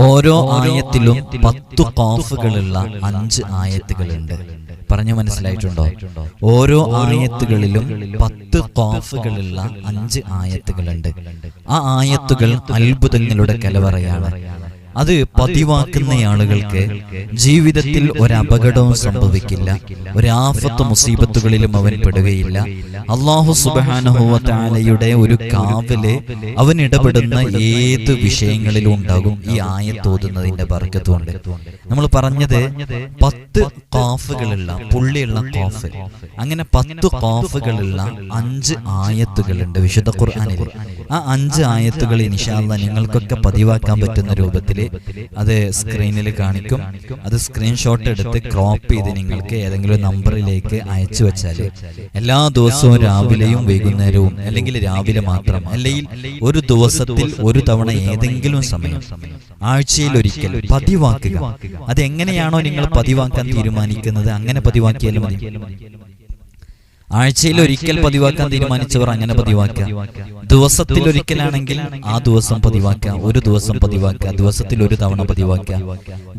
ഓരോ ആയത്തിലും 10 ഖാഫുകളുള്ള 5 ആയത്തുകളുണ്ട്. പറഞ്ഞു മനസ്സിലായിട്ടുണ്ടോ? ഓരോ ആയത്തുകളിലും 10 ഖാഫുകളുള്ള 5 ആയത്തുകളുണ്ട്. ആ ആയത്തുകൾ അത്ഭുതങ്ങളുടെ കലവറയാണ്. അത് പതിവാക്കുന്ന ആളുകൾക്ക് ജീവിതത്തിൽ ഒരപകടവും സംഭവിക്കില്ല, ഒരാഫത്ത് മുസീബത്തുകളിലും അവൻ പെടുകയില്ല. അല്ലാഹു സുബ്ഹാനഹു വ തആലയുടെ ഒരു കാവല് അവൻ ഇടപെടുന്ന ഏത് വിഷയങ്ങളിലും ഉണ്ടാകും ഈ ആയത്ത് ഓതുന്നതിന്റെ ബർക്കത്ത് കൊണ്ട്. നമ്മൾ പറഞ്ഞത് 10 ഖാഫുകളുള്ള പുള്ളിയുള്ള ഖാഫ്, അങ്ങനെ 10 ഖാഫുകളുള്ള 5 ആയത്തുകളുണ്ട് വിശുദ്ധ ഖുർആനിൽ. ആ 5 ആയത്തുകൾ ഇൻഷാ അല്ലാഹ് നിങ്ങൾക്കൊക്കെ പതിവാക്കാൻ പറ്റുന്ന രൂപത്തിൽ അത് സ്ക്രീനിൽ കാണിക്കും. അത് സ്ക്രീൻഷോട്ട് എടുത്ത് ക്രോപ്പ് ചെയ്ത് നിങ്ങൾക്ക് ഏതെങ്കിലും നമ്പറിലേക്ക് അയച്ചു വെച്ചാൽ എല്ലാ ദിവസവും രാവിലെയും വൈകുന്നേരവും, അല്ലെങ്കിൽ രാവിലെ മാത്രം, അല്ലെങ്കിൽ ഒരു ദിവസത്തിൽ ഒരു തവണ ഏതെങ്കിലും സമയം ആഴ്ചയിൽ ഒരിക്കൽ പതിവാക്കുക. അതെങ്ങനെയാണോ നിങ്ങൾ പതിവാക്കാൻ തീരുമാനിക്കുന്നത് അങ്ങനെ പതിവാക്കിയാലും മതി. ആഴ്ചയിൽ ഒരിക്കൽ പതിവാക്കാൻ തീരുമാനിച്ചവർ അങ്ങനെ പതിവാക്കുക. ദിവസത്തിൽ ഒരിക്കലാണെങ്കിൽ ആ ദിവസം പതിവാക്കുക, ഒരു ദിവസം പതിവാക്കുക, ദിവസത്തിൽ ഒരു തവണ പതിവാക്കുക,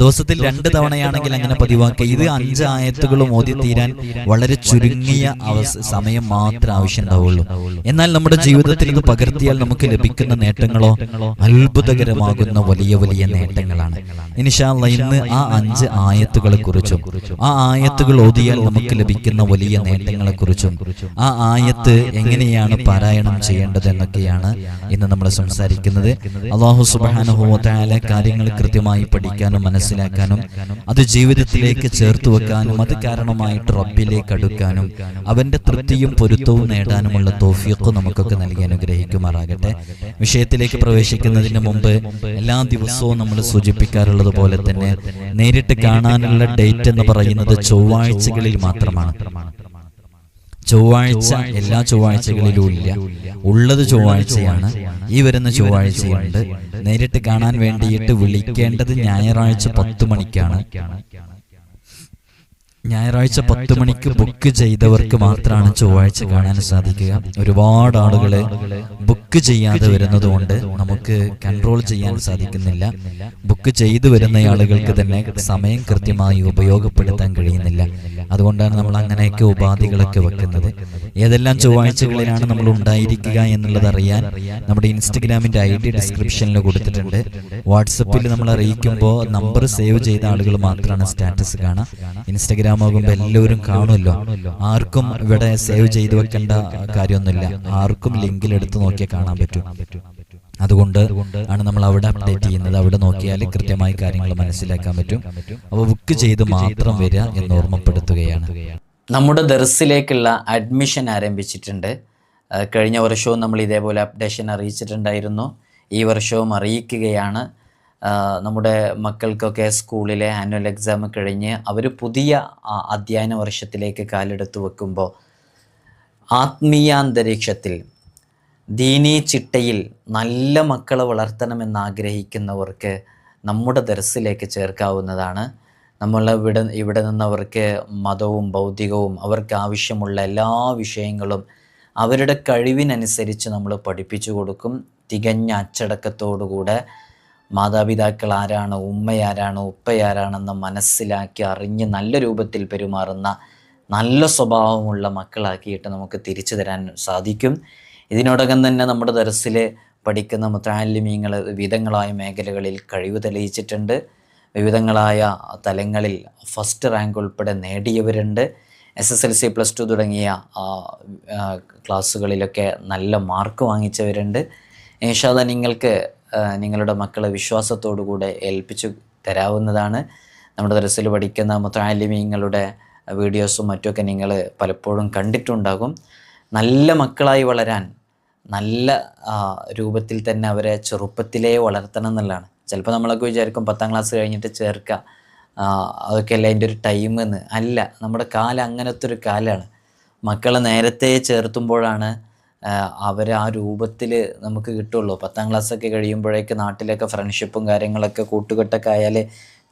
ദിവസത്തിൽ 2 തവണയാണെങ്കിൽ അങ്ങനെ പതിവാക്കുക. ഇത് 5 ആയത്തുകളും ഓതി തീരാൻ വളരെ ചുരുങ്ങിയ സമയം മാത്രമേ ആവശ്യമുണ്ടാവുള്ളൂ. എന്നാൽ നമ്മുടെ ജീവിതത്തിൽ ഇത് പകർത്തിയാൽ നമുക്ക് ലഭിക്കുന്ന നേട്ടങ്ങളോ അത്ഭുതകരമാകുന്ന വലിയ വലിയ നേട്ടങ്ങളാണ്. ഇൻഷാ അല്ലാഹ് ഇന്ന് ആ 5 ആയത്തുകളെ കുറിച്ചും ആ ആയത്തുകൾ ഓതിയാൽ നമുക്ക് ലഭിക്കുന്ന വലിയ നേട്ടങ്ങളെ കുറിച്ചും ആ ആയത്ത് എങ്ങനെയാണ് പാരായണം ചെയ്യേണ്ടത് എന്നൊക്കെയാണ് ഇന്ന് നമ്മൾ സംസാരിക്കുന്നത്. അല്ലാഹു സുബ്ഹാനഹു വ തആല കാര്യങ്ങൾ കൃത്യമായി പഠിക്കാനും മനസ്സിലാക്കാനും അത് ജീവിതത്തിലേക്ക് ചേർത്ത് വെക്കാനും അത് കാരണമായിട്ട് റബ്ബിലേക്ക് അടുക്കാനും അവന്റെ തൃപ്തിയും പൊരുത്തവും നേടാനുമുള്ള തൗഫീഖ് നമുക്കൊക്കെ നൽകി അനുഗ്രഹിക്കുമാറാകട്ടെ. വിഷയത്തിലേക്ക് പ്രവേശിക്കുന്നതിന് മുമ്പ് എല്ലാ ദിവസവും നമ്മൾ സൂചിപ്പിക്കാറുള്ളത് പോലെ തന്നെ നേരിട്ട് കാണാനുള്ള ഡേറ്റ് എന്ന് പറയുന്നത് ചൊവ്വാഴ്ചകളിൽ മാത്രമാണ്. ചൊവ്വാഴ്ച എല്ലാ ചൊവ്വാഴ്ചകളിലും ഇല്ല, ഉള്ളത് ചൊവ്വാഴ്ചയാണ്. ഈ വരുന്ന ചൊവ്വാഴ്ചയുണ്ട്. നേരിട്ട് കാണാൻ വേണ്ടിയിട്ട് വിളിക്കേണ്ടത് ഞായറാഴ്ച 10 മണിക്കാണ്. ഞായറാഴ്ച 10 മണിക്ക് ബുക്ക് ചെയ്തവർക്ക് മാത്രമാണ് ചൊവ്വാഴ്ച കാണാൻ സാധിക്കുക. ഒരുപാട് ആളുകൾ ബുക്ക് ചെയ്യാതെ വരുന്നത് കൊണ്ട് നമുക്ക് കൺട്രോൾ ചെയ്യാൻ സാധിക്കുന്നില്ല. ബുക്ക് ചെയ്തു വരുന്ന ആളുകൾക്ക് തന്നെ സമയം കൃത്യമായി ഉപയോഗപ്പെടുത്താൻ കഴിയുന്നില്ല. അതുകൊണ്ടാണ് നമ്മൾ അങ്ങനെയൊക്കെ ഉപാധികളൊക്കെ വെക്കുന്നത്. ഏതെല്ലാം ചൊവ്വാഴ്ചകളിലാണ് നമ്മൾ ഉണ്ടായിരിക്കുക എന്നുള്ളത് അറിയാൻ നമ്മുടെ ഇൻസ്റ്റഗ്രാമിന്റെ ID ഡിസ്ക്രിപ്ഷനിൽ കൊടുത്തിട്ടുണ്ട്. വാട്സപ്പിൽ നമ്മൾ അറിയിക്കുമ്പോൾ നമ്പർ സേവ് ചെയ്ത ആളുകൾ മാത്രമാണ് സ്റ്റാറ്റസ് കാണാം. ഇൻസ്റ്റഗ്രാം ആകുമ്പോൾ എല്ലാവരും കാണുമല്ലോ, ആർക്കും ഇവിടെ സേവ് ചെയ്ത് വെക്കേണ്ട കാര്യമൊന്നുമില്ല. ആർക്കും ലിങ്കിൽ എടുത്ത് നോക്കിയാൽ കാണാൻ പറ്റും. അതുകൊണ്ട് ആണ് നമ്മൾ അവിടെ അപ്ഡേറ്റ് ചെയ്യുന്നത്. അവിടെ നോക്കിയാൽ കൃത്യമായി കാര്യങ്ങൾ മനസ്സിലാക്കാൻ പറ്റും. അപ്പോൾ ബുക്ക് ചെയ്ത് മാത്രം വരിക എന്ന് ഓർമ്മപ്പെടുത്തുകയാണ്. നമ്മുടെ ദർസിലേക്കുള്ള അഡ്മിഷൻ ആരംഭിച്ചിട്ടുണ്ട്. കഴിഞ്ഞ വർഷവും നമ്മൾ ഇതേപോലെ അപ്ഡേഷൻ അറിയിച്ചിട്ടുണ്ടായിരുന്നു. ഈ വർഷവും അറിയിക്കുകയാണ്. നമ്മുടെ മക്കൾക്കൊക്കെ സ്കൂളിലെ ആനുവൽ എക്സാം കഴിഞ്ഞ് അവർ പുതിയ അധ്യയന വർഷത്തിലേക്ക് കാലെടുത്ത് വെക്കുമ്പോൾ ആത്മീയാന്തരീക്ഷത്തിൽ ദീനീ ചിട്ടയിൽ നല്ല മക്കളെ വളർത്തണമെന്നാഗ്രഹിക്കുന്നവർക്ക് നമ്മുടെ ദർസിലേക്ക് ചേർക്കാവുന്നതാണ്. നമ്മൾ ഇവിടെ നിന്നവർക്ക് മതവും ഭൗതികവും അവർക്ക് ആവശ്യമുള്ള എല്ലാ വിഷയങ്ങളും അവരുടെ കഴിവിനനുസരിച്ച് നമ്മൾ പഠിപ്പിച്ചു കൊടുക്കും. തികഞ്ഞ അച്ചടക്കത്തോടുകൂടെ മാതാപിതാക്കൾ ആരാണ്, ഉമ്മയാരാണ്, ഉപ്പയാരാണെന്ന് മനസ്സിലാക്കി അറിഞ്ഞ് നല്ല രൂപത്തിൽ പെരുമാറുന്ന നല്ല സ്വഭാവമുള്ള മക്കളാക്കിയിട്ട് നമുക്ക് തിരിച്ചു തരാൻ സാധിക്കും. ഇതിനോടകം തന്നെ നമ്മുടെ ദർസിൽ പഠിക്കുന്ന മുതഅല്ലിമീങ്ങൾ വിവിധങ്ങളായ മേഖലകളിൽ കഴിവ് തെളിയിച്ചിട്ടുണ്ട്. വിവിധങ്ങളായ തലങ്ങളിൽ ഫസ്റ്റ് റാങ്ക് ഉൾപ്പെടെ നേടിയവരുണ്ട്. SSLC +2 തുടങ്ങിയ ക്ലാസ്സുകളിലൊക്കെ നല്ല മാർക്ക് വാങ്ങിച്ചവരുണ്ട്. ഇൻഷാ അല്ലാഹ് നിങ്ങൾക്ക് നിങ്ങളുടെ മക്കളെ വിശ്വാസത്തോടുകൂടെ ഏൽപ്പിച്ചു തരാവുന്നതാണ്. നമ്മുടെ ദർസിൽ പഠിക്കുന്ന മുതഅല്ലിമീങ്ങളുടെ വീഡിയോസും മറ്റുമൊക്കെ നിങ്ങൾ പലപ്പോഴും കണ്ടിട്ടുണ്ടാകും. നല്ല മക്കളായി വളരാൻ നല്ല രൂപത്തിൽ തന്നെ അവരെ ചെറുപ്പത്തിലേ വളർത്തണം എന്നുള്ളതാണ്. ചിലപ്പോൾ നമ്മളൊക്കെ വിചാരിക്കും 10ാം ക്ലാസ് കഴിഞ്ഞിട്ട് ചേർക്കുക, അതൊക്കെ അല്ല അതിൻ്റെ ഒരു ടൈം എന്ന്. അല്ല, നമ്മുടെ കാലം അങ്ങനത്തെ ഒരു കാലമാണ്. മക്കളെ നേരത്തെ ചേർത്തുമ്പോഴാണ് അവരെ ആ രൂപത്തിൽ നമുക്ക് കിട്ടുള്ളൂ. 10ാം ക്ലാസ്സൊക്കെ കഴിയുമ്പോഴേക്ക് നാട്ടിലൊക്കെ ഫ്രണ്ട്ഷിപ്പും കാര്യങ്ങളൊക്കെ കൂട്ടുകെട്ടൊക്കെ ആയാൽ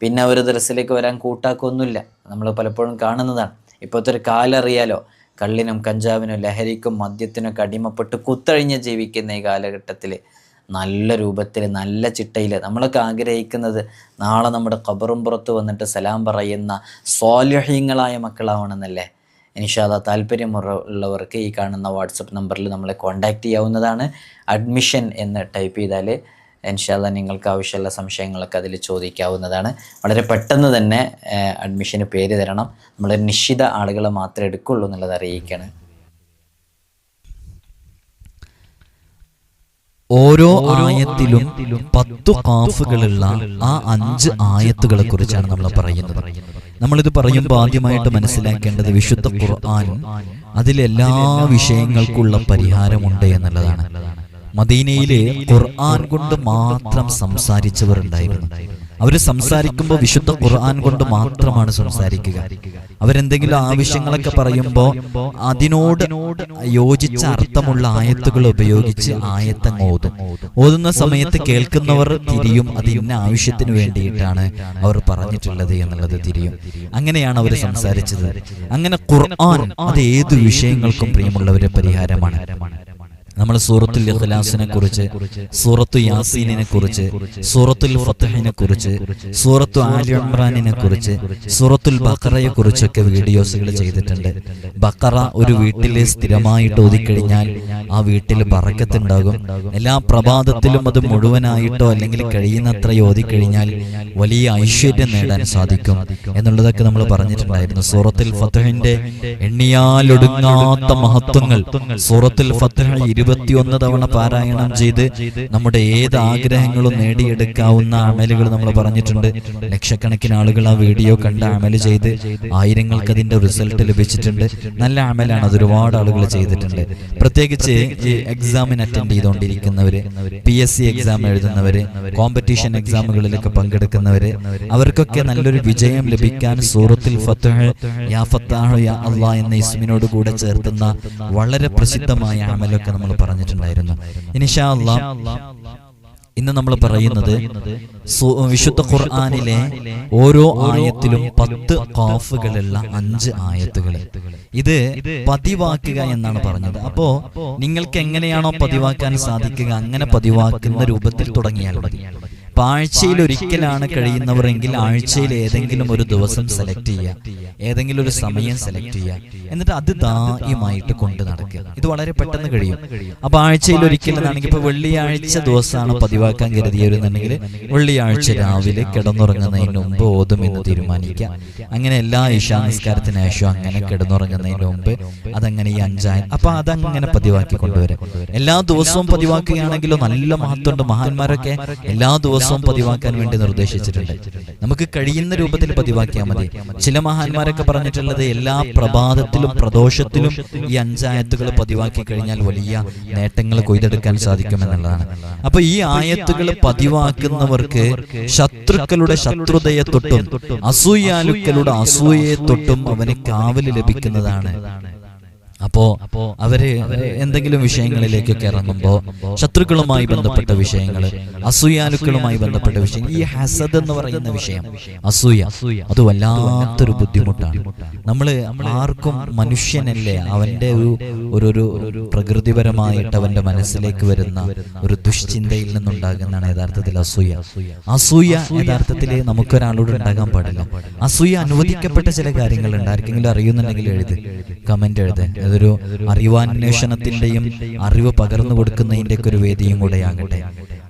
പിന്നെ അവർ ദർസിലേക്ക് വരാൻ കൂട്ടാക്കൊന്നുമില്ല. നമ്മൾ പലപ്പോഴും കാണുന്നതാണ്. ഇപ്പോഴത്തെ ഒരു കാലം അറിയാലോ, കള്ളിനും കഞ്ചാവിനും ലഹരിക്കും മദ്യത്തിനൊക്കെ അടിമപ്പെട്ട് കുത്തഴിഞ്ഞ് ജീവിക്കുന്ന ഈ കാലഘട്ടത്തിൽ നല്ല രൂപത്തിൽ നല്ല ചിട്ടയിൽ നമ്മളൊക്കെ ആഗ്രഹിക്കുന്നത് നാളെ നമ്മുടെ ഖബറും പുറത്ത് വന്നിട്ട് സലാം പറയുന്ന സ്വാലിഹീങ്ങളായ മക്കളാവണമെന്നല്ലേ. ഇൻഷാ അല്ലാഹ് താല്പര്യമുള്ളവർക്ക് ഈ കാണുന്ന വാട്സപ്പ് നമ്പറിൽ നമ്മളെ കോൺടാക്റ്റ് ചെയ്യാവുന്നതാണ്. അഡ്മിഷൻ എന്ന് ടൈപ്പ് ചെയ്താൽ ഇൻഷാ അല്ലാഹ് നിങ്ങൾക്ക് ആവശ്യമുള്ള സംശയങ്ങളൊക്കെ അതിൽ ചോദിക്കാവുന്നതാണ്. വളരെ പെട്ടെന്ന് തന്നെ അഡ്മിഷന് പേര് തരണം. നമ്മൾ നിശ്ചിത ആളുകളെ മാത്രമേ എടുക്കുള്ളൂ എന്നുള്ളത് അറിയിക്കണം. ഓരോ ആയത്തിലും 10 ഖാഫുകളുള്ള ആ 5 ആയത്തുകളെ കുറിച്ചാണ് നമ്മൾ പറയുന്നത്. നമ്മളിത് പറയുമ്പോൾ ആദ്യമായിട്ട് മനസ്സിലാക്കേണ്ടത് വിശുദ്ധ ഖുർആൻ അതിലെല്ലാ വിഷയങ്ങൾക്കുള്ള പരിഹാരമുണ്ട് എന്നുള്ളതാണ്. മദീനയിലെ ഖുർആൻ കൊണ്ട് മാത്രം സംസാരിച്ചവർ ഉണ്ടായിരുന്നു. അവർ സംസാരിക്കുമ്പോൾ വിശുദ്ധ ഖുർആൻ കൊണ്ട് മാത്രമാണ് സംസാരിക്കുക. അവരെന്തെങ്കിലും ആവശ്യങ്ങളൊക്കെ പറയുമ്പോൾ അതിനോട് യോജിച്ച അർത്ഥമുള്ള ആയത്തുകൾ ഉപയോഗിച്ച് ആയത്തങ്ങ് ഓതുന്ന സമയത്ത് കേൾക്കുന്നവർ തിരിയും, അത് ഇന്ന ആവശ്യത്തിന് വേണ്ടിയിട്ടാണ് അവർ പറഞ്ഞിട്ടുള്ളത് എന്നുള്ളത് തിരിയും. അങ്ങനെയാണ് അവർ സംസാരിച്ചത്. അങ്ങനെ ഖുർആൻ അത് ഏത് വിഷയങ്ങൾക്കും പ്രിയമുള്ളവരെ പരിഹാരമാണ്. നമ്മൾ സൂറത്തുൽ ഇഖ്ലാസിനെ കുറിച്ച്, സൂറത്തു യാസീനിനെ കുറിച്ച്, സൂറത്തുൽ ഫത്ഹിനെ കുറിച്ച്, സൂറത്തു ആലി ഇംറാനിനെ കുറിച്ച്, സൂറത്തുൽ ബഖറയെ കുറിച്ചൊക്കെ വീഡിയോസുകൾ ചെയ്തിട്ടുണ്ട്. ബഖറ ഒരു വീട്ടിൽ സ്ഥിരമായിട്ട് ഓതിക്കഴിഞ്ഞാൽ ആ വീട്ടിൽ ബറക്കത്തുണ്ടാകും. എല്ലാ പ്രഭാതത്തിലും അത് മുഴുവനായിട്ടോ അല്ലെങ്കിൽ കഴിയുന്നത്ര ഓതിക്കഴിഞ്ഞാൽ വലിയ ഐശ്വര്യം നേടാൻ സാധിക്കും എന്നുള്ളതൊക്കെ നമ്മൾ പറഞ്ഞിട്ടുണ്ടായിരുന്നു. സൂറത്തുൽ ഫത്ഹിന്റെ എണ്ണിയാലൊടുങ്ങാത്ത മഹത്വങ്ങൾ സൂറത്തുൽ ഫത്ഹ് 21 തവണ പാരായണം ചെയ്ത് നമ്മുടെ ഏത് ആഗ്രഹങ്ങളും നേടിയെടുക്കാവുന്ന അമലുകൾ നമ്മൾ പറഞ്ഞിട്ടുണ്ട്. ലക്ഷക്കണക്കിന് ആളുകൾ ആ വീഡിയോ കണ്ട് അമല് ചെയ്ത് ആയിരങ്ങൾക്ക് അതിന്റെ റിസൾട്ട് ലഭിച്ചിട്ടുണ്ട്. നല്ല അമലാണ്, അത് ഒരുപാട് ആളുകൾ ചെയ്തിട്ടുണ്ട്. പ്രത്യേകിച്ച് ഈ എക്സാമിന് അറ്റൻഡ് ചെയ്തുകൊണ്ടിരിക്കുന്നവര്, PSC എക്സാം എഴുതുന്നവര്, കോമ്പറ്റീഷൻ എക്സാമുകളിലൊക്കെ പങ്കെടുക്കുന്നവര്, അവർക്കൊക്കെ നല്ലൊരു വിജയം ലഭിക്കാൻ സൂറത്തുൽ ഫത്ഹ് യാ ഫത്താഹ് യാ അല്ലാഹ് എന്ന ഇസ്മിനോട് കൂടെ ചേർത്തുന്ന വളരെ പ്രസിദ്ധമായ അമലൊക്കെ നമ്മൾ പറഞ്ഞിട്ടുണ്ടായിരുന്നു. ഇൻഷാ അല്ലാഹ് ഇന്ന് നമ്മൾ പറയുന്നത് വിശുദ്ധ ഖുർആനിലെ ഓരോ ആയത്തിലും 10 ഖാഫുകളുള്ള 5 ആയത്തുകൾ. ഇത് പതിവാക്കുക എന്നാണ് പറഞ്ഞത്. അപ്പോ നിങ്ങൾക്ക് എങ്ങനെയാണോ പതിവാക്കാൻ സാധിക്കുക അങ്ങനെ പതിവാക്കുന്ന രൂപത്തിൽ തുടങ്ങിയാൽ മതി. ആഴ്ചയിൽ ഒരിക്കലാണ് കഴിയുന്നവരെങ്കിൽ ആഴ്ചയിൽ ഏതെങ്കിലും ഒരു ദിവസം സെലക്ട് ചെയ്യുക, ഏതെങ്കിലും ഒരു സമയം സെലക്ട് ചെയ്യുക, എന്നിട്ട് അത് ദായിമായിട്ട് കൊണ്ട് നടക്കുക. ഇത് വളരെ പെട്ടെന്ന് കഴിയും. അപ്പൊ ആഴ്ചയിൽ ഒരിക്കലെന്നാണെങ്കിൽ ഇപ്പൊ വെള്ളിയാഴ്ച ദിവസമാണ് പതിവാക്കാൻ കരുതിയവരെന്നുണ്ടെങ്കിൽ വെള്ളിയാഴ്ച രാവിലെ കിടന്നുറങ്ങുന്നതിന് മുമ്പ് ഓതും എന്ന് തീരുമാനിക്കുക. അങ്ങനെ എല്ലാ ഇശാ നിസ്കാരത്തിന് ശേഷം അങ്ങനെ കിടന്നുറങ്ങുന്നതിന് മുമ്പ് അതങ്ങനെ ഈ 5 അപ്പൊ അതങ്ങനെ പതിവാക്കി കൊണ്ടുവരാം. എല്ലാ ദിവസവും പതിവാക്കുകയാണെങ്കിലോ നല്ല മഹത്വമുണ്ട്. മഹാന്മാരൊക്കെ എല്ലാ ദിവസവും പതിവാക്കാൻ വേണ്ടി നിർദ്ദേശിച്ചിട്ടുണ്ട്. നമുക്ക് കഴിയുന്ന രൂപത്തിൽ പതിവാക്കിയാൽ മതി. ചില മഹാന്മാരൊക്കെ പറഞ്ഞിട്ടുള്ളത് എല്ലാ പ്രഭാതത്തിലും പ്രദോഷത്തിലും ഈ 5 ആയത്തുകൾ പതിവാക്കി കഴിഞ്ഞാൽ വലിയ നേട്ടങ്ങൾ കൊയ്തെടുക്കാൻ സാധിക്കുമെന്നുള്ളതാണ്. അപ്പൊ ഈ ആയത്തുകൾ പതിവാക്കുന്നവർക്ക് ശത്രുക്കളുടെ ശത്രുതയെ തൊട്ടും അസൂയാലുക്കളുടെ അസൂയയെ തൊട്ടും അവന് കാവല് ലഭിക്കുന്നതാണ്. അപ്പോ അവര് എന്തെങ്കിലും വിഷയങ്ങളിലേക്കൊക്കെ ഇറങ്ങുമ്പോൾ ശത്രുക്കളുമായി ബന്ധപ്പെട്ട വിഷയങ്ങൾ, അസൂയാലുക്കളുമായി ബന്ധപ്പെട്ട വിഷയങ്ങൾ, ഈ ഹസദ് എന്ന് പറയുന്ന വിഷയം, അസൂയ, അത് വല്ലാത്തൊരു ബുദ്ധിമുട്ടാണ്. നമ്മള് ആർക്കും മനുഷ്യനല്ലേ, അവന്റെ ഒരു പ്രകൃതിപരമായിട്ട് അവന്റെ മനസ്സിലേക്ക് വരുന്ന ഒരു ദുശ്ചിന്തയിൽ നിന്നുണ്ടാകുന്നതാണ് യഥാർത്ഥത്തിൽ അസൂയ. അസൂയ യഥാർത്ഥത്തിൽ നമുക്കൊരാളോട് ഉണ്ടാകാൻ പാടില്ല. അസൂയ അനുവദിക്കപ്പെട്ട ചില കാര്യങ്ങളുണ്ട്. ആർക്കെങ്കിലും അറിയുന്നുണ്ടെങ്കിൽ എഴുത്, കമന്റ് എഴുത്. അതൊരു അറിവാന്വേഷണത്തിന്റെയും അറിവ് പകർന്നു കൊടുക്കുന്നതിന്റെ ഒക്കെ ഒരു വേദിയും കൂടെ ആകട്ടെ.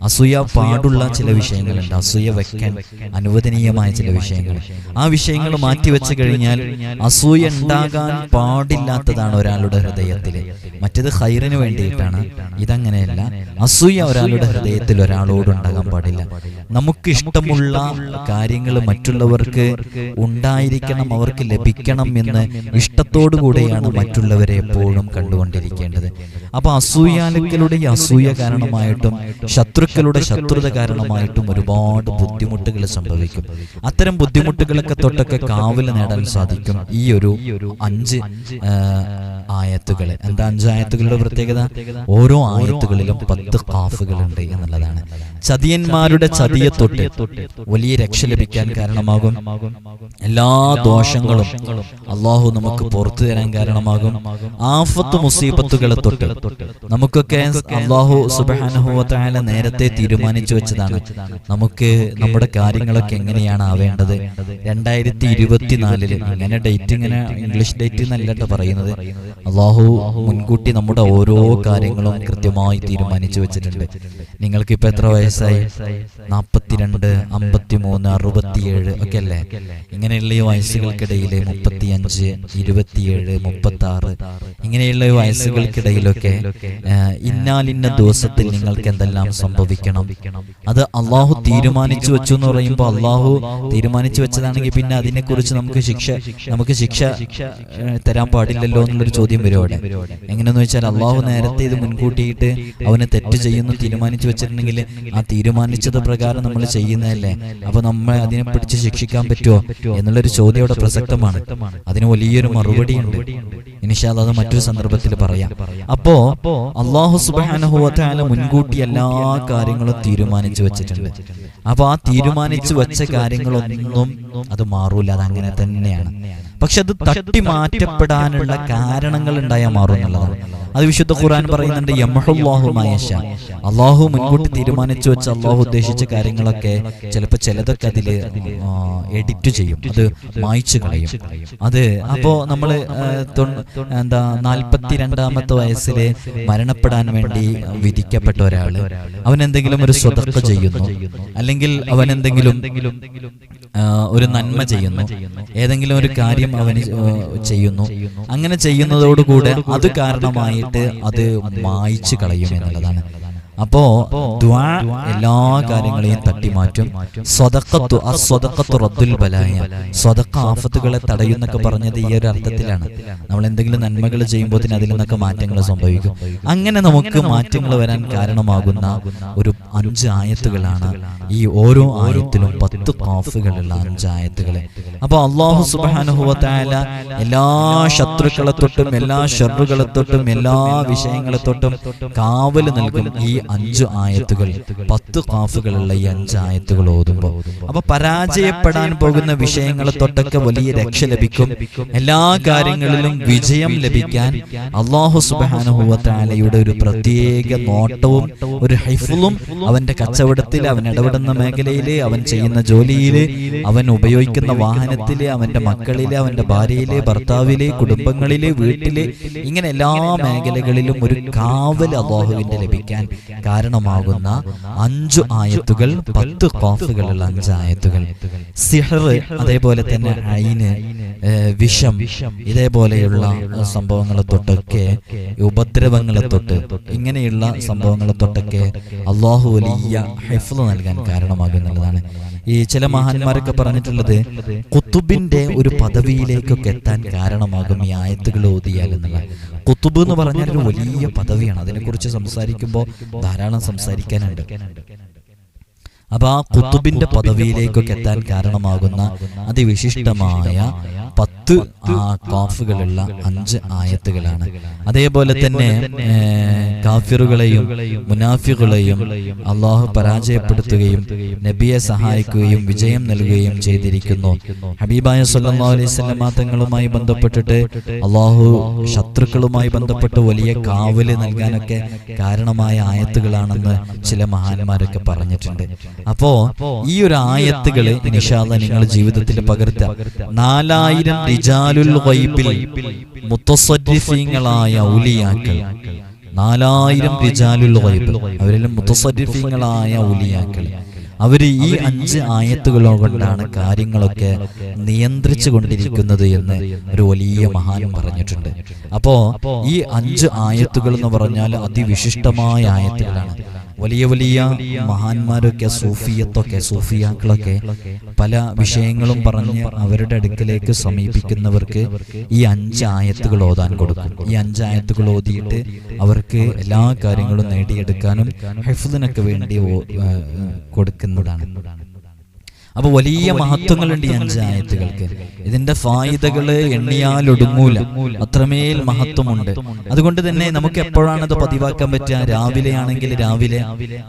അസൂയ പാടുള്ള ചില വിഷയങ്ങളുണ്ട്, അസൂയ വെക്കാൻ അനുവദനീയമായ ചില വിഷയങ്ങൾ. ആ വിഷയങ്ങൾ മാറ്റിവെച്ചു കഴിഞ്ഞാൽ അസൂയ ഉണ്ടാകാൻ പാടില്ലാത്തതാണ് ഒരാളുടെ ഹൃദയത്തില്. മറ്റേത് ഖൈറിന് വേണ്ടിയിട്ടാണ്, ഇതങ്ങനെയല്ല. അസൂയ ഒരാളുടെ ഹൃദയത്തിൽ ഒരാളോട് ഉണ്ടാകാൻ പാടില്ല. നമുക്ക് ഇഷ്ടമുള്ള കാര്യങ്ങൾ മറ്റുള്ളവർക്ക് ഉണ്ടായിരിക്കണം, അവർക്ക് ലഭിക്കണം എന്ന് ഇഷ്ടത്തോടു കൂടെയാണ് മറ്റുള്ളവരെ എപ്പോഴും കണ്ടുകൊണ്ടിരിക്കേണ്ടത്. അപ്പൊ അസൂയാലുക്കളുടെ ഈ അസൂയ കാരണമായിട്ടും ശത്രുക്കളുടെ ശത്രുത കാരണമായിട്ടും ഒരുപാട് ബുദ്ധിമുട്ടുകൾ സംഭവിക്കും. അത്തരം ബുദ്ധിമുട്ടുകളൊക്കെ തൊട്ടൊക്കെ കാവൽ നേടാൻ സാധിക്കും ഈ ഒരു 5 ആയത്തുകൾ. എന്താ 5 ആയത്തുകളുടെ പ്രത്യേകത? ഓരോ ആയത്തുകളിലും 10 ഖാഫുകളുണ്ട് എന്നുള്ളതാണ്. ചതിയന്മാരുടെ ചതിയെ തൊട്ട് വലിയ രക്ഷ ലഭിക്കാൻ കാരണമാകും. എല്ലാ ദോഷങ്ങളും അള്ളാഹു നമുക്ക് പുറത്തു തരാൻ കാരണമാകും. ആഫത്ത് മുസീബത്തുകളെ തൊട്ട് നമുക്കൊക്കെ അള്ളാഹു സുബ്ഹാനഹു വ തആല നേരത്തെ തീരുമാനിച്ചു വെച്ചതാണ്. നമുക്ക് നമ്മുടെ കാര്യങ്ങളൊക്കെ എങ്ങനെയാണ് ആവേണ്ടത്. 2024 ഇങ്ങനെ ഡേറ്റ്, ഇങ്ങനെ ഇംഗ്ലീഷ് ഡേറ്റ് എന്നല്ല പറയുന്നത്. അള്ളാഹു മുൻകൂട്ടി നമ്മുടെ ഓരോ കാര്യങ്ങളും കൃത്യമായി തീരുമാനിച്ചു വെച്ചിട്ടുണ്ട്. നിങ്ങൾക്കിപ്പോ എത്ര വയസ്സായി? 42, 53, 67 ഒക്കെ അല്ലേ? ഇങ്ങനെയുള്ള ഈ വയസ്സുകൾക്കിടയിൽ 35, 27, 36 ഇങ്ങനെയുള്ള ഈ വയസ്സുകൾക്കിടയിലൊക്കെ ഇന്നാലിന്ന ദിവസത്തിൽ നിങ്ങൾക്ക് എന്തെല്ലാം സംഭവിക്കണം, അത് അള്ളാഹു തീരുമാനിച്ചു വെച്ചു എന്ന് പറയുമ്പോൾ, അള്ളാഹു തീരുമാനിച്ചു വെച്ചതാണെങ്കിൽ പിന്നെ അതിനെക്കുറിച്ച് നമുക്ക് ശിക്ഷ തരാൻ പാടില്ലല്ലോ എന്നുള്ളൊരു ചോദ്യം വരും അവിടെ. എങ്ങനെയെന്ന് വെച്ചാൽ അള്ളാഹു നേരത്തെ ഇത് മുൻകൂട്ടിയിട്ട് അവന് തെറ്റ് ചെയ്യുന്നു തീരുമാനിച്ചു വെച്ചിട്ടുണ്ടെങ്കിൽ ആ തീരുമാനിച്ചത് പ്രകാരം നമ്മൾ ചെയ്യുന്നതല്ലേ, അപ്പൊ നമ്മളെ അതിനെ പിടിച്ച് ശിക്ഷിക്കാൻ പറ്റുമോ എന്നുള്ളൊരു ചോദ്യം അവിടെ പ്രസക്തമാണ്. അതിന് വലിയൊരു മറുപടിയുണ്ട്. ഇൻഷാ അല്ലാഹ് അത് മറ്റൊരു സന്ദർഭത്തിൽ പറയാം. അപ്പോ അല്ലാഹു സുബ്ഹാനഹു വ തആല മുൻകൂട്ടി എല്ലാ കാര്യങ്ങളും തീരുമാനിച്ചു വെച്ചിട്ടുണ്ട്. അപ്പൊ ആ തീരുമാനിച്ചു വെച്ച കാര്യങ്ങളൊന്നും അത് മാറൂല, അത് അങ്ങനെ തന്നെയാണ്. പക്ഷെ അത് തട്ടി മാറ്റപ്പെടാനുള്ള കാരണങ്ങൾ ഉണ്ടായാൽ മാറും എന്നുള്ളതാണ്. അത് വിശുദ്ധ ഖുർആൻ പറയുന്നുണ്ട്, യംഹുല്ലാഹു മാ യശാ. അള്ളാഹു മുൻകൂട്ടി തീരുമാനിച്ചു വെച്ച അള്ളാഹു ഉദ്ദേശിച്ച കാര്യങ്ങളൊക്കെ ചിലപ്പോൾ ചിലതൊക്കെ അതിൽ എഡിറ്റ് ചെയ്യും, അത് മായ്ച്ചു കളയും. അത് അപ്പോൾ നമ്മൾ 42-ാമത്തെ വയസ്സിൽ മരണപ്പെടാൻ വേണ്ടി വിധിക്കപ്പെട്ട ഒരാള് അവൻ എന്തെങ്കിലും ഒരു സ്വതക്ക ചെയ്യുന്നു, അല്ലെങ്കിൽ അവൻ എന്തെങ്കിലും ഒരു നന്മ ചെയ്യുന്നു, ഏതെങ്കിലും ഒരു കാര്യം അവന് ചെയ്യുന്നു. അങ്ങനെ ചെയ്യുന്നതോടുകൂടെ അത് കാരണമായിട്ട് അത് മായ്ച്ചു കളയും എന്നുള്ളതാണ്. അപ്പോ ദുആ എല്ലാ കാര്യങ്ങളെയും തട്ടിമാറ്റും. സ്വദഖത്തു റദ്ദുൽ ബലായ, സ്വദഖ ആഫത്തുകളെ തടയുന്നൊക്കെ പറഞ്ഞത് ഈ ഒരു അർത്ഥത്തിലാണ്. നമ്മൾ എന്തെങ്കിലും നന്മകൾ ചെയ്യുമ്പോൾ അതിൽ നിന്നൊക്കെ മാറ്റങ്ങൾ സംഭവിക്കും. അങ്ങനെ നമുക്ക് മാറ്റങ്ങൾ വരാൻ കാരണമാകുന്ന ഒരു 5 ആയത്തുകളാണ് ഈ ഓരോ ആയത്തിലും 10 ഖാഫുകളുള്ള 5 ആയത്തുകൾ. അപ്പൊ അല്ലാഹു സുബ്ഹാനഹു വ തആല എല്ലാ ശത്രുക്കളെ തൊട്ടും എല്ലാ ഷർറുകളെ തൊട്ടും എല്ലാ വിഷയങ്ങളെ തൊട്ടും കാവല് നൽകും ഈ 5 ആയത്തുകൾ, 10 ഖാഫുകളുള്ള ഈ 5 ആയത്തുകൾ ഓതുമ്പോൾ. അപ്പൊ പരാജയപ്പെടാൻ പോകുന്ന വിഷയങ്ങളെ തൊട്ടൊക്കെ വലിയ രക്ഷ ലഭിക്കും. എല്ലാ കാര്യങ്ങളിലും വിജയം ലഭിക്കാൻ അല്ലാഹു സുബ്ഹാനഹു വ തആലയുടെ ഒരു പ്രത്യേക നോട്ടവും ഒരു ഹിഫ്ളും അവന്റെ കച്ചവടത്തിൽ, അവൻ ഇടപെടുന്ന മേഖലയില്, അവൻ ചെയ്യുന്ന ജോലിയില്, അവൻ ഉപയോഗിക്കുന്ന വാഹനത്തില്, അവന്റെ മക്കളില്, അവന്റെ ഭാര്യയില്, ഭർത്താവില്, കുടുംബങ്ങളില്, വീട്ടില്, ഇങ്ങനെ എല്ലാ മേഖലകളിലും ഒരു കാവൽ അല്ലാഹുവിന്റെ ലഭിക്കാൻ കാരണമാകുന്ന 5 ആയത്തുകൾ, 10 ഖാഫുകളുള്ള 5 ആയത്തുകൾ. സിഹർ, അതേപോലെ തന്നെ ഐന്, വിഷം, ഇതേപോലെയുള്ള സംഭവങ്ങളെ തൊട്ടൊക്കെ, ഉപദ്രവങ്ങളെ തൊട്ട്, ഇങ്ങനെയുള്ള സംഭവങ്ങളെ തൊട്ടൊക്കെ അല്ലാഹു വലിയ ഹിഫ്ള് നൽകാൻ കാരണമാകുന്നുള്ളതാണ്. ഈ ചില മഹാന്മാരൊക്കെ പറഞ്ഞിട്ടുള്ളത് ഖുതുബിന്റെ ഒരു പദവിയിലേക്കൊക്കെ എത്താൻ കാരണമാകും ഈ ആയത്തുകൾ ഓതിയാൽ എന്നുള്ള. ഖുതുബ് എന്ന് പറഞ്ഞാൽ ഒരു വലിയ പദവിയാണ്. അതിനെക്കുറിച്ച് സംസാരിക്കുമ്പോൾ ധാരാളം സംസാരിക്കാനുണ്ട്. അപ്പൊ ആ ഖുതുബിന്റെ പദവിയിലേക്കൊക്കെ എത്താൻ കാരണമാകുന്ന അതിവിശിഷ്ടമായ 10 ഖാഫുകളുള്ള 5 ആയത്തുകളാണ്. അതേപോലെ തന്നെ കാഫിറുകളെയും മുനാഫിഖുകളെയും അള്ളാഹു പരാജയപ്പെടുത്തുകയും നബിയെ സഹായിക്കുകയും വിജയം നൽകുകയും ചെയ്തിരിക്കുന്നു. ഹബീബായ സല്ലല്ലാഹു അലൈഹി വസല്ലം തങ്ങളുമായി ബന്ധപ്പെട്ടിട്ട് അള്ളാഹു ശത്രുക്കളുമായി ബന്ധപ്പെട്ട് വലിയ കാവല് നൽകാനൊക്കെ കാരണമായ ആയത്തുകളാണെന്ന് ചില മഹാന്മാരൊക്കെ പറഞ്ഞിട്ടുണ്ട്. അപ്പോ ഈ ഒരു ആയത്തുകള് ഇൻഷാ അല്ലാഹ് നിങ്ങൾ ജീവിതത്തിൽ പകർത്തുക. 4000 റിജാലുൽ ഗൈബിൽ മുത്തസദ്ദിഫീങ്ങളായ ഔലിയാക്കൾ, 4000 റിജാലുൽ ഗൈബ്, അവരെല്ലാം മുത്തസദ്ദിഫീങ്ങളായ ഔലിയാക്കൾ, അവര് ഈ 5 ആയത്തുകളോ കൊണ്ടാണ് കാര്യങ്ങളൊക്കെ നിയന്ത്രിച്ചു കൊണ്ടിരിക്കുന്നത് എന്ന് ഒരു വലിയ മഹാനും പറഞ്ഞിട്ടുണ്ട്. അപ്പോ ഈ 5 ആയത്തുകൾ എന്ന് പറഞ്ഞാൽ അതിവിശിഷ്ടമായ ആയത്തുകളാണ്. വലിയ വലിയ മഹാന്മാരൊക്കെ സൂഫിയാക്കളൊക്കെ പല വിഷയങ്ങളും പറഞ്ഞ് അവരുടെ അടുക്കലേക്ക് സമീപിക്കുന്നവർക്ക് ഈ 5 ആയത്തുകൾ ഓതാൻ കൊടുക്കും. ഈ 5 ആയത്തുകൾ ഓതിയിട്ട് അവർക്ക് എല്ലാ കാര്യങ്ങളും നേടിയെടുക്കാനും ഹിഫ്ളിനൊക്കെ വേണ്ടി കൊടുക്കുന്നതാണ്. അപ്പൊ വലിയ മഹത്വങ്ങളുണ്ട് ഈ 5 ആയത്തുകൾക്ക്. ഇതിന്റെ ഫായിദകള് എണ്ണിയാലൊടുങ്ങൂല, അത്രമേൽ മഹത്വമുണ്ട്. അതുകൊണ്ട് തന്നെ നമുക്ക് എപ്പോഴാണത് പതിവാക്കാൻ പറ്റുക? രാവിലെയാണെങ്കിൽ രാവിലെ,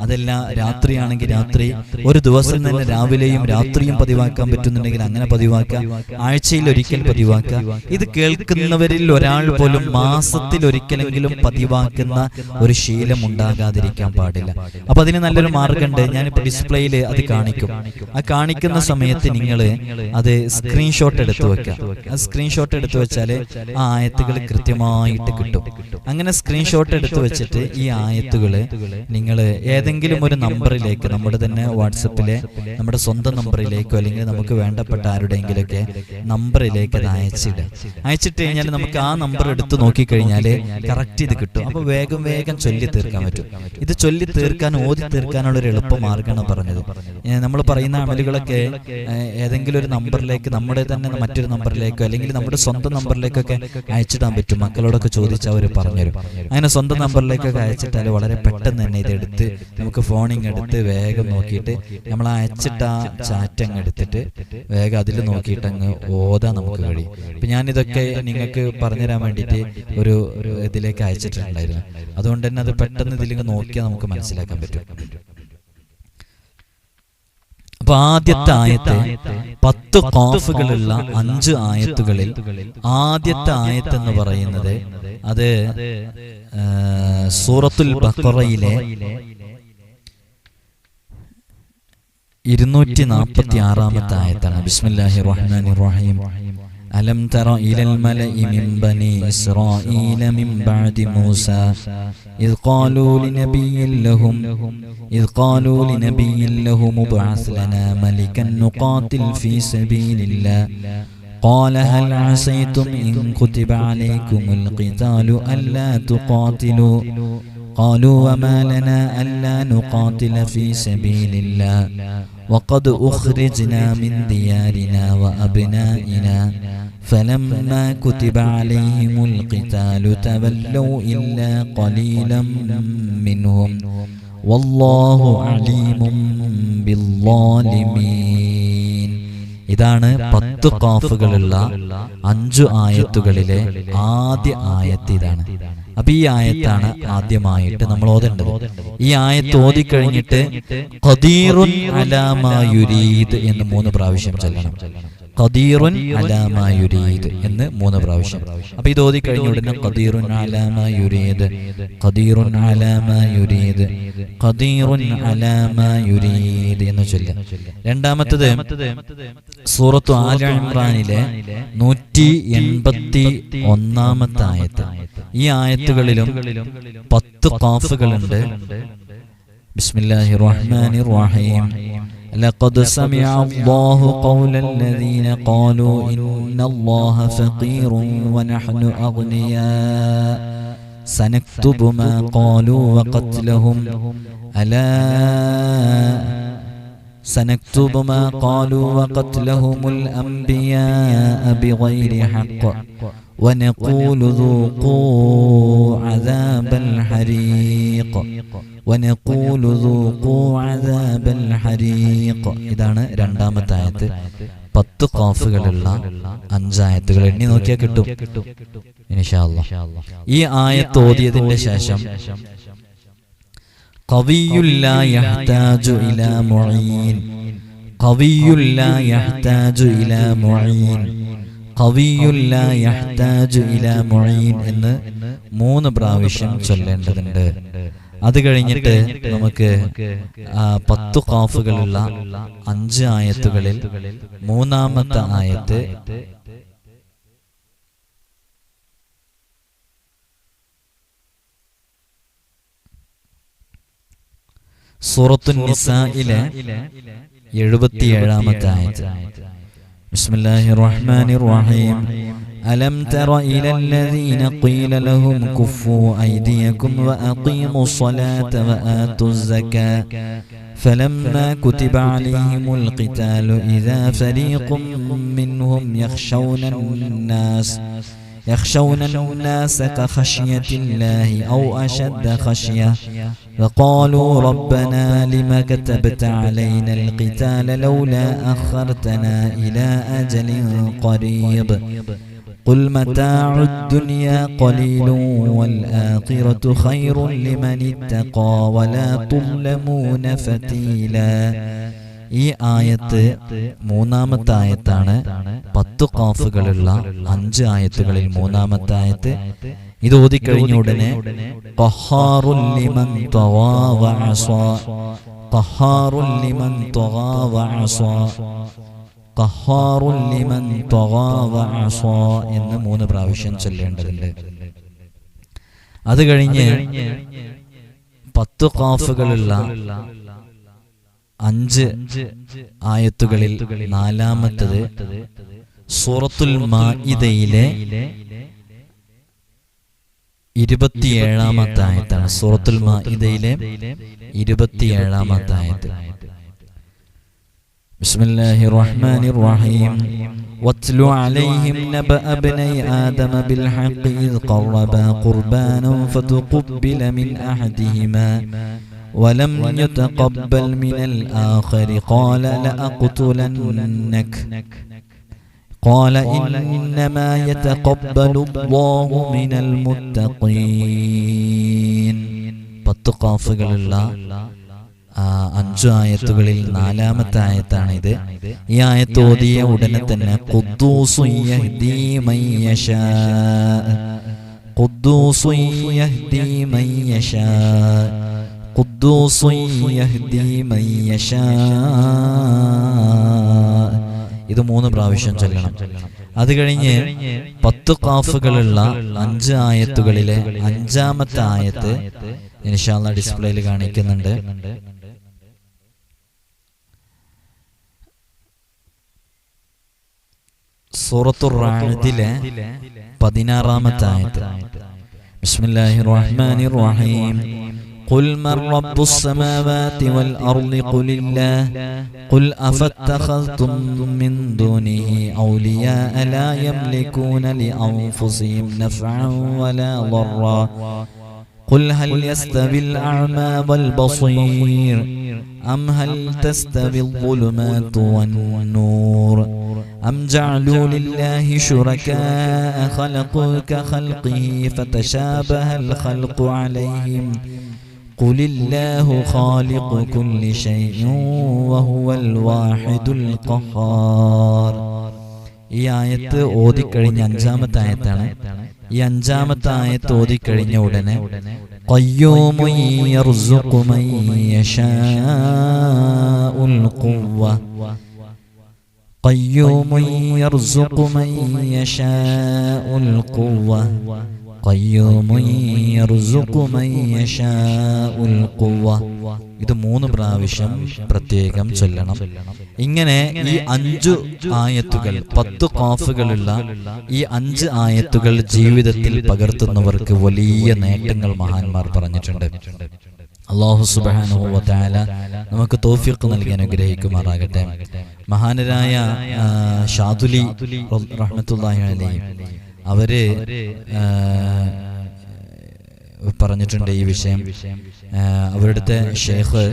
അതല്ല രാത്രിയാണെങ്കിൽ രാത്രി. ഒരു ദിവസം തന്നെ രാവിലെയും രാത്രിയും പതിവാക്കാൻ പറ്റുന്നുണ്ടെങ്കിൽ അങ്ങനെ പതിവാക്കുക. ആഴ്ചയിൽ ഒരിക്കൽ പതിവാക്കുക. ഇത് കേൾക്കുന്നവരിൽ ഒരാൾ പോലും മാസത്തിൽ ഒരിക്കലെങ്കിലും പതിവാക്കുന്ന ഒരു ശീലം ഉണ്ടാകാതിരിക്കാൻ പാടില്ല. അപ്പൊ അതിന് നല്ലൊരു മാർഗമുണ്ട്. ഞാനിപ്പോ ഡിസ്പ്ലേയിൽ അത് കാണിക്കും. ആ കാണിക്കുന്ന സമയത്ത് നിങ്ങൾ അത് സ്ക്രീൻഷോട്ട് എടുത്തു വെക്കുക. ആ സ്ക്രീൻഷോട്ട് എടുത്തു വെച്ചാൽ ആ ആയത്തുകൾ കൃത്യമായിട്ട് കിട്ടും. അങ്ങനെ സ്ക്രീൻഷോട്ട് എടുത്തു വെച്ചിട്ട് ഈ ആയത്തുകള് നിങ്ങൾ ഏതെങ്കിലും ഒരു നമ്പറിലേക്ക്, നമ്മുടെ തന്നെ വാട്സപ്പിലെ നമ്മുടെ സ്വന്തം നമ്പറിലേക്കോ അല്ലെങ്കിൽ നമുക്ക് വേണ്ടപ്പെട്ട ആരുടെയെങ്കിലൊക്കെ നമ്പറിലേക്ക് അത് അയച്ചിട്ട് കഴിഞ്ഞാൽ നമുക്ക് ആ നമ്പർ എടുത്ത് നോക്കിക്കഴിഞ്ഞാൽ കറക്റ്റ് ഇത് കിട്ടും. അപ്പൊ വേഗം വേഗം ചൊല്ലി തീർക്കാൻ പറ്റും. ഇത് ചൊല്ലി തീർക്കാൻ, ഓതി തീർക്കാനുള്ള ഒരു എളുപ്പ മാർഗ്ഗമാണ് പറഞ്ഞത്. നമ്മൾ പറയുന്ന അമലുകളൊക്കെ ഏതെങ്കിലും ഒരു നമ്പറിലേക്ക്, നമ്മുടെ തന്നെ മറ്റൊരു നമ്പറിലേക്കോ അല്ലെങ്കിൽ നമ്മുടെ സ്വന്തം നമ്പറിലേക്കൊക്കെ അയച്ചിടാൻ പറ്റും. മക്കളോടൊക്കെ ചോദിച്ചാൽ അവർ പറഞ്ഞുതരും. അങ്ങനെ സ്വന്തം നമ്പറിലേക്കൊക്കെ അയച്ചിട്ടാൽ വളരെ പെട്ടെന്ന് തന്നെ ഇതെടുത്ത് നമുക്ക് ഫോണിങ് എടുത്ത് വേഗം നോക്കിയിട്ട് നമ്മൾ അയച്ചിട്ട് ആ ചാറ്റ് അങ്ങ് എടുത്തിട്ട് വേഗം അതിൽ നോക്കിയിട്ട് അങ്ങ് ഓതാൻ നമുക്ക് കഴിയും. ഇപ്പൊ ഞാനിതൊക്കെ നിങ്ങൾക്ക് പറഞ്ഞുതരാൻ വേണ്ടിയിട്ട് ഒരു ഇതിലേക്ക് അയച്ചിട്ടുണ്ടായിരുന്നു. അതുകൊണ്ട് തന്നെ അത് പെട്ടെന്ന് ഇതിലേക്ക് നോക്കിയാൽ നമുക്ക് മനസ്സിലാക്കാൻ പറ്റും. അപ്പൊ ആദ്യത്തെ ആയത്ത് 10 ഖാഫുകളുള്ള 5 ആയത്തുകളിൽ ആദ്യത്തെ ആയത്ത് എന്ന് പറയുന്നത് അത് സൂറത്തുൽ ബഖറയിലെ 246-ാമത്തെ ആയത്താണ്. ബിസ്മില്ലാഹിർ റഹ്മാനിർ റഹീം. അലം തറ ഇലൽ മലഇ മിൻ ബനി ഇസ്രായീല മിൻ ബഅദി മൂസാ ഇദ് ഖാലൂ ലിനബിയ്യിൻ ലഹും മുബ്അസ് ലനാ മലികൻ നുഖാതിൽ ഫീ സബീലില്ലാഹ് قال هل عسيتم إن كتب عليكم القتال ألا تقاتلوا قالوا وما لنا ألا نقاتل في سبيل الله وقد أخرجنا من ديارنا وأبنائنا فلما كتب عليهم القتال تولوا إلا قليلا منهم والله عليم بالظالمين. ഇതാണ് 10 ഖാഫുകളുള്ള 5 ആയത്തുകളിലെ ആദ്യ ആയത്ത്. ഇതാണ്. അപ്പൊ ഈ ആയത്താണ് ആദ്യമായിട്ട് നമ്മൾ ഓതേണ്ടത്. ഈ ആയത്ത് ഓതിക്കഴിഞ്ഞിട്ട് ഖദീറുൻ അലാ മാ യുരീദ് എന്ന് 3 പ്രാവശ്യം ചൊല്ലണം. ഖദീറുൻ അലാ മാ യുരീദ് എന്ന് 3 പ്രാവശ്യം. അപ്പൊ ഇത് ഓതി കഴിഞ്ഞ ഉടനെ ഖദീറുൻ അലാ മാ യുരീദ്, ഖദീറുൻ അലാ മാ യുരീദ്, ഖദീറുൻ അലാ മാ യുരീദ് എന്ന് ചൊല്ലുക. രണ്ടാമത്തേത് സൂറത്തു ആല ഇംറാനിലെ 181-ാമത്തെ ആയത്ത്. ഈ ആയത്തുകളിലും 10 ഖാഫുകളുണ്ട്. ബിസ്മില്ലാഹിർ റഹ്മാനിർ റഹീം. لقد سمع الله قول الذين قالوا إن الله فقير ونحن أغنياء سنكتب ما قالوا وقتلهم ألا سنكتب ما قالوا وقتلهم الأنبياء بغير حق ونقول ذوقوا عذاب الحريق ونقول ذوقوا عذاب الحريق. ഇതാണ് രണ്ടാമത്തെ ആയത്ത്. 10 ഖാഫുകളുള്ള 5 ആയത്തുകൾ എണ്ണി നോക്കിയാൽ കിട്ടും ഇൻഷാ അല്ലാഹ്. ഈ ആയത്ത് ഓതിയതിന്റെ ശേഷം ഖവിയ്യുൽ ലാ യഹ്താജു ഇലാ മുഈൻ, ഖവിയ്യുൽ ലാ യഹ്താജു ഇലാ മുഈൻ, ഖവിയ്യുൽ ലാ യഹ്താജു ഇലാ മുഈൻ എന്ന് 3 പ്രാവശ്യം ചൊല്ലേണ്ടതുണ്ട്. അത് കഴിഞ്ഞിട്ട് നമുക്ക് 10 ഖാഫുകളുള്ള 5 ആയത്തുകളിൽ 3-ാമത്തെ ആയത്ത് സൂറത്തുൻ നിസായിലെ 77-ാമത്തെ ആയത്ത്. ബിസ്മില്ലാഹിർ റഹ്മാനിർ റഹീം. ألم تر إلى الذين قيل لهم كفوا أيديكم وأقيموا الصلاة وآتوا الزكاة فلما كتب عليهم القتال إذا فريق منهم يخشون الناس كخشية الله أو أشد خشية وقالوا ربنا لم كتبت علينا القتال لولا أخرتنا إلى أجل قريب قل متاع الدنيا قليل والآخرة خير لمن اتقى ولا تظلمون فتيلا. ഈ ആയത്ത് മൂന്നാമത്തെ ആയത്താണ്. 10 ഖാഫുകളുള്ള 5 ആയത്തുകളിൽ മൂന്നാമത്തെ ആയത്ത്. ഇത് ഓതിക്കഴിഞ്ഞ ഉടനെ ഖഹാറുൽ ലിമൻ തവാ വഅസാ, ഖഹാറുൽ ലിമൻ തവാ വഅസാ, ഖഹാറുൽ ലിമൻ തവാ വഅസാ എന്ന് 3 പ്രാവശ്യം ചൊല്ലേണ്ടതുണ്ട്. അത് കഴിഞ്ഞ് 10 ഖാഫുകളുള്ള 5 ആയത്തുകളിൽ നാലാമത്തത് സൂറത്തുൽ മാഇദയിലെ 27ാമത്തെ ആയത്താണ്. സൂറത്തുൽ മാഇദയിലെ 27ാമത്തെ ആയത്ത്. ബിസ്മില്ലാഹിർ റഹ്മാനിർ റഹീം. واتل عليهم نبأ ابني آدم بالحق إذ قربا قربانا فتقبل من أحدهما ولم يتقبل من الآخر قال لأقتلنك قال إنما يتقبل الله من المتقين. 10 ഖാഫുകളുള്ള 5 ആയത്തുകളിൽ നാലാമത്തെ ആയത്താണിത്. ഈ ആയത്ത് ഓതിയ ഉടനെ തന്നെ ഖുദ്ദൂസു യഹ്ദീ മൻ യശാ, ഖുദ്ദൂസു യഹ്ദീ മൻ യശാ, ഖുദ്ദൂസു യഹ്ദീ മൻ യശാ. ഇത് 3 പ്രാവശ്യം ചൊല്ലണം. അത് കഴിഞ്ഞ് 10 ഖാഫുകളുള്ള 5 ആയത്തുകളിലെ 5ാമത്തെ ആയത്ത് ഇൻഷാ അല്ലാഹ് ഡിസ്പ്ലേയിൽ കാണിക്കുന്നുണ്ട്. സൂറത്തുർ റഅദിലെ 16ാമത്തെ ആയത്ത്. ബിസ്മില്ലാഹിർ റഹ്മാനിർ റഹീം. قل من رب السماوات والأرض قل الله قل أفاتخذتم من دونه أولياء لا يملكون لأنفسهم نفعا ولا ضرا قل هل يستوي الأعمى والبصير أم هل تستوي الظلمات والنور أم جعلوا لله شركاء خلقوا كخلقه فتشابه الخلق عليهم قل الله خالق كل شيء وهو الواحد القهار. ഈ ആയത്ത് ഓതിക്കഴിഞ്ഞ 5ാമത്തെ ആയത്താണ്. ഈ 5ാമത്തെ ആയത്ത് ഓതിക്കഴിഞ്ഞ ഉടനെ ഖയ്യൂമുൻ യർസുഖു മൻ യശാഉൽ ഖുവ്വ, ഖയ്യൂമുൻ യർസുഖു മൻ യശാഉൽ ഖുവ്വ, ഖയ്യൂമുൻ യർസുഖു മൻ യശാഉൽ ഖുവ്വ. ഇത് 3 പ്രാവശ്യം പ്രത്യേകം ചൊല്ലണം. ഇങ്ങനെ ഈ 5 ആയത്തുകൾ 10 ഖാഫുകളുള്ള ഈ 5 ആയത്തുകൾ ജീവിതത്തിൽ പകർത്തുന്നവർക്ക് വലിയ നേട്ടങ്ങൾ മഹാന്മാർ പറഞ്ഞിട്ടുണ്ട്. അല്ലാഹു സുബ്ഹാനഹു വ തആല നമുക്ക് തൗഫീഖ് നൽകി അനുഗ്രഹിക്കുമാറാകട്ടെ. മഹാനരായ ഷാദുലി റഹ്മത്തുള്ളാഹി അലൈഹി അവര് പറഞ്ഞിട്ടുണ്ട് ഈ വിഷയം. അവരുടെ ഷേഖ്